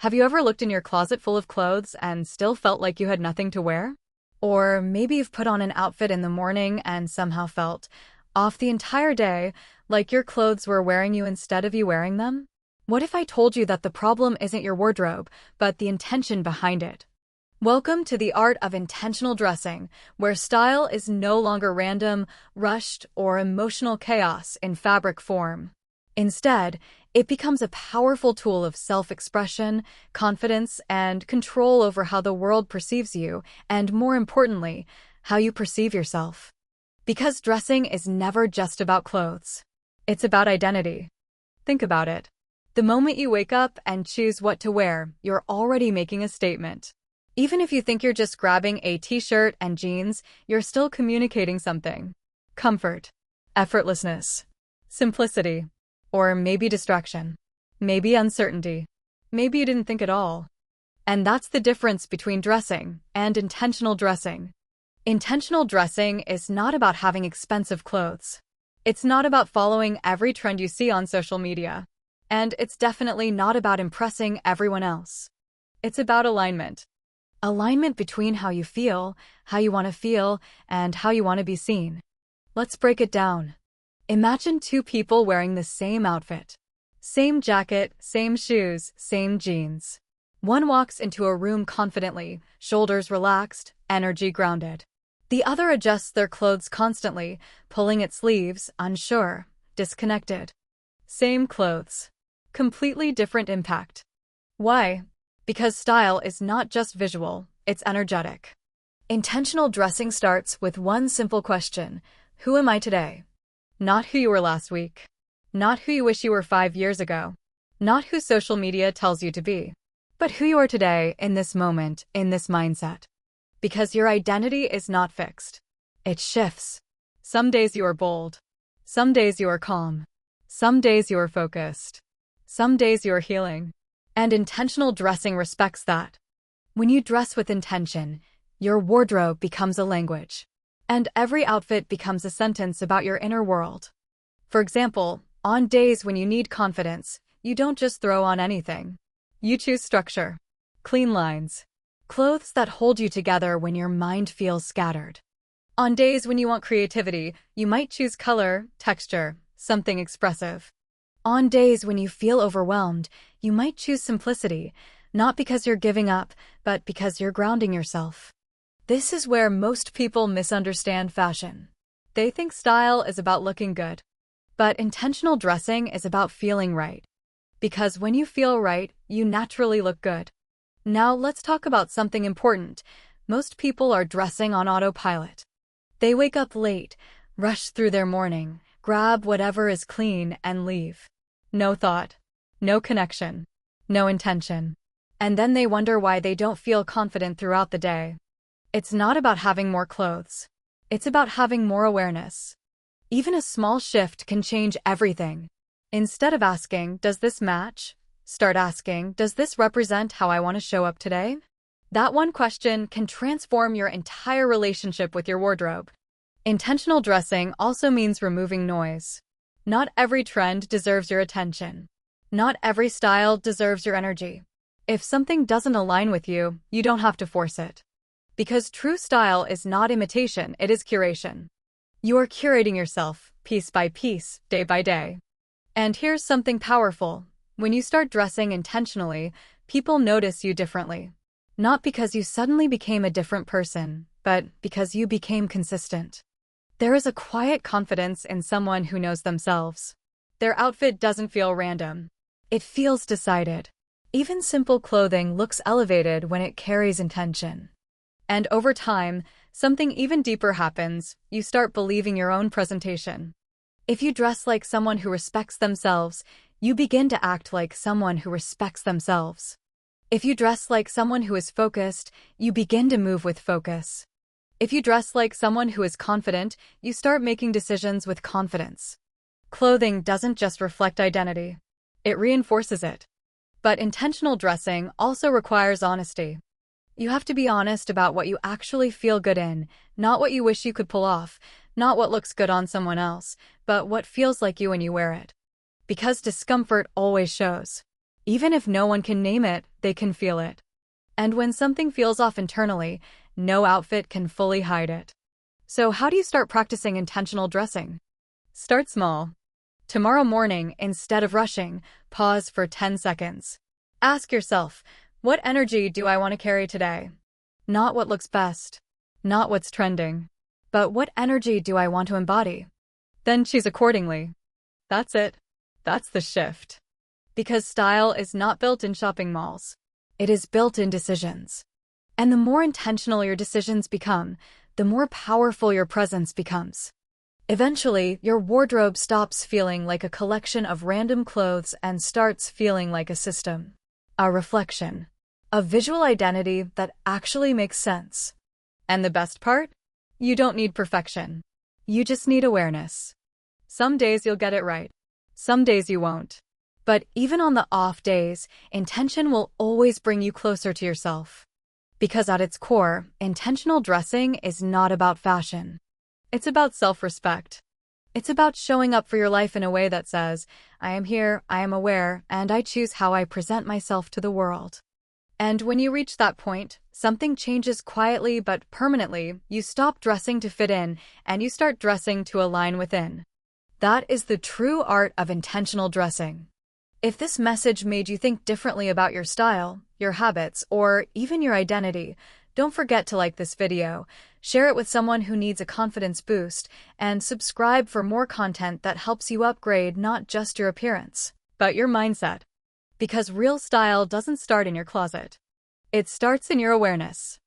Have you ever looked in your closet full of clothes and still felt like you had nothing to wear? Or maybe you've put on an outfit in the morning and somehow felt off the entire day, like your clothes were wearing you instead of you wearing them? What if I told you that the problem isn't your wardrobe, but the intention behind it? Welcome to the art of intentional dressing, where style is no longer random, rushed, or emotional chaos in fabric form. Instead, it becomes a powerful tool of self-expression, confidence, and control over how the world perceives you, and more importantly, how you perceive yourself. Because dressing is never just about clothes. It's about identity. Think about it. The moment you wake up and choose what to wear, you're already making a statement. Even if you think you're just grabbing a t-shirt and jeans, you're still communicating something. Comfort, effortlessness, simplicity, or maybe distraction, maybe uncertainty, maybe you didn't think at all. And that's the difference between dressing and intentional dressing. Intentional dressing is not about having expensive clothes. It's not about following every trend you see on social media. And it's definitely not about impressing everyone else. It's about alignment. Alignment between how you feel, how you want to feel, and how you want to be seen. Let's break it down. Imagine two people wearing the same outfit. Same jacket, same shoes, same jeans. One walks into a room confidently, shoulders relaxed, energy grounded. The other adjusts their clothes constantly, pulling at sleeves, unsure, disconnected. Same clothes. Completely different impact. Why? Because style is not just visual, it's energetic. Intentional dressing starts with one simple question: who am I today? Not who you were last week. Not who you wish you were 5 years ago. Not who social media tells you to be. But who you are today, in this moment, in this mindset. Because your identity is not fixed. It shifts. Some days you are bold. Some days you are calm. Some days you are focused. Some days you are healing. And intentional dressing respects that. When you dress with intention, your wardrobe becomes a language. And every outfit becomes a sentence about your inner world. For example, on days when you need confidence, you don't just throw on anything. You choose structure, clean lines, clothes that hold you together when your mind feels scattered. On days when you want creativity, you might choose color, texture, something expressive. On days when you feel overwhelmed, you might choose simplicity, not because you're giving up, but because you're grounding yourself. This is where most people misunderstand fashion. They think style is about looking good. But intentional dressing is about feeling right. Because when you feel right, you naturally look good. Now let's talk about something important. Most people are dressing on autopilot. They wake up late, rush through their morning, grab whatever is clean, and leave. No thought, no connection, no intention. And then they wonder why they don't feel confident throughout the day. It's not about having more clothes. It's about having more awareness. Even a small shift can change everything. Instead of asking, does this match? Start asking, does this represent how I want to show up today? That one question can transform your entire relationship with your wardrobe. Intentional dressing also means removing noise. Not every trend deserves your attention. Not every style deserves your energy. If something doesn't align with you, you don't have to force it. Because true style is not imitation, it is curation. You are curating yourself, piece by piece, day by day. And here's something powerful. When you start dressing intentionally, people notice you differently. Not because you suddenly became a different person, but because you became consistent. There is a quiet confidence in someone who knows themselves. Their outfit doesn't feel random. It feels decided. Even simple clothing looks elevated when it carries intention. And over time, something even deeper happens. You start believing your own presentation. If you dress like someone who respects themselves, you begin to act like someone who respects themselves. If you dress like someone who is focused, you begin to move with focus. If you dress like someone who is confident, you start making decisions with confidence. Clothing doesn't just reflect identity. It reinforces it. But intentional dressing also requires honesty. You have to be honest about what you actually feel good in, not what you wish you could pull off, not what looks good on someone else, but what feels like you when you wear it. Because discomfort always shows. Even if no one can name it, they can feel it. And when something feels off internally, no outfit can fully hide it. So how do you start practicing intentional dressing? Start small. Tomorrow morning, instead of rushing, pause for 10 seconds. Ask yourself, what energy do I want to carry today? Not what looks best, not what's trending, but what energy do I want to embody? Then choose accordingly. That's it. That's the shift. Because style is not built in shopping malls. It is built in decisions. And the more intentional your decisions become, the more powerful your presence becomes. Eventually, your wardrobe stops feeling like a collection of random clothes and starts feeling like a system. A reflection. A visual identity that actually makes sense. And the best part? You don't need perfection. You just need awareness. Some days you'll get it right. Some days you won't. But even on the off days, intention will always bring you closer to yourself. Because at its core, intentional dressing is not about fashion. It's about self-respect. It's about showing up for your life in a way that says, I am here, I am aware, and I choose how I present myself to the world. And when you reach that point, something changes quietly but permanently. You stop dressing to fit in, and you start dressing to align within. That is the true art of intentional dressing. If this message made you think differently about your style, your habits, or even your identity, don't forget to like this video, share it with someone who needs a confidence boost, and subscribe for more content that helps you upgrade not just your appearance, but your mindset. Because real style doesn't start in your closet. It starts in your awareness.